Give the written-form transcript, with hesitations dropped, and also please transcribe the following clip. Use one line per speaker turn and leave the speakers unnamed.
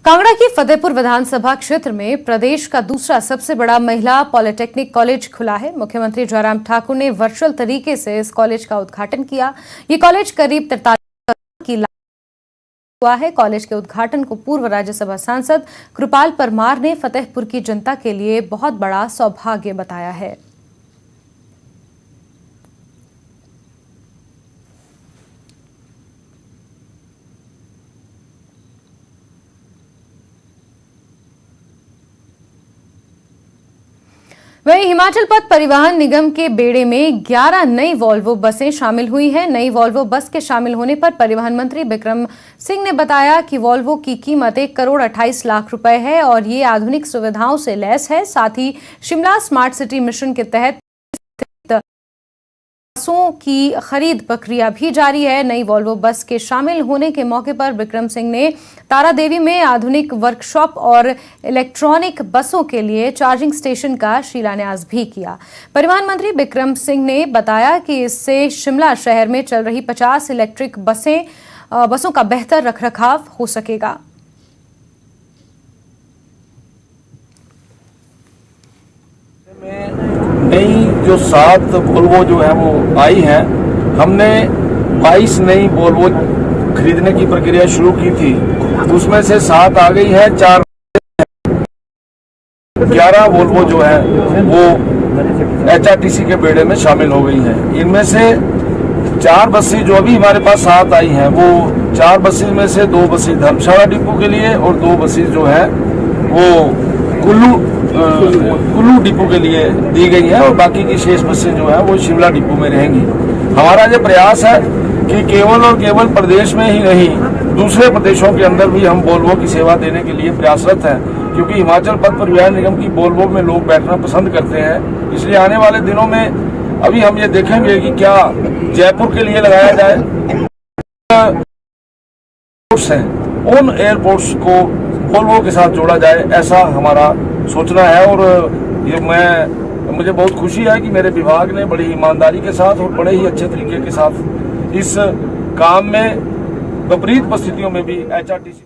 कांगड़ा की फतेहपुर विधानसभा क्षेत्र में प्रदेश का दूसरा सबसे बड़ा महिला पॉलिटेक्निक कॉलेज खुला है। मुख्यमंत्री जयराम ठाकुर ने वर्चुअल तरीके से इस कॉलेज का उद्घाटन किया। ये कॉलेज करीब 43 करोड़ की लागत हुआ है। कॉलेज के उद्घाटन को पूर्व राज्यसभा सांसद कृपाल परमार ने फतेहपुर की जनता के लिए बहुत बड़ा सौभाग्य बताया है। वहीं हिमाचल पथ परिवहन निगम के बेड़े में 11 नई वॉल्वो बसें शामिल हुई हैं। नई वॉल्वो बस के शामिल होने पर परिवहन मंत्री बिक्रम सिंह ने बताया कि वॉल्वो की कीमत 1,28,00,000 रुपए है और ये आधुनिक सुविधाओं से लैस है। साथ ही शिमला स्मार्ट सिटी मिशन के तहत बसों की खरीद प्रक्रिया भी जारी है। नई वॉल्वो बस के शामिल होने के मौके पर बिक्रम सिंह ने तारादेवी में आधुनिक वर्कशॉप और इलेक्ट्रॉनिक बसों के लिए चार्जिंग स्टेशन का शिलान्यास भी किया। परिवहन मंत्री बिक्रम सिंह ने बताया कि इससे शिमला शहर में चल रही 50 इलेक्ट्रिक बसों का बेहतर रखरखाव हो सकेगा।
नई जो 7 वोल्वो जो है वो आई हैं, हमने 22 नई वोल्वो खरीदने की प्रक्रिया शुरू की थी। उसमें से 7 आ गई है, 11 वोल्वो जो है वो HRTC के बेड़े में शामिल हो गई हैं। इनमें से 4 बसें जो अभी हमारे पास 7 आई हैं, वो 4 बसें में से 2 बसें धर्मशाला डिपो के लिए और 2 बसें जो है वो कुल्लू डिपो के लिए दी गई है और बाकी की शेष बसें जो है वो शिमला डिपो में रहेंगी। हमारा ये प्रयास है कि केवल और केवल प्रदेश में ही नहीं, दूसरे प्रदेशों के अंदर भी हम वोल्वो की सेवा देने के लिए प्रयासरत हैं, क्योंकि हिमाचल पथ परिवहन निगम की वोल्वो में लोग बैठना पसंद करते हैं। इसलिए आने वाले दिनों में अभी हम ये देखेंगे कि क्या जयपुर के लिए लगाया जाए। उन एयरपोर्ट्स को वोल्वो के साथ जोड़ा जाए, ऐसा हमारा सोचना है। और ये मुझे बहुत खुशी है कि मेरे विभाग ने बड़ी ईमानदारी के साथ और बड़े ही अच्छे तरीके के साथ इस काम में विपरीत परिस्थितियों में भी HRTC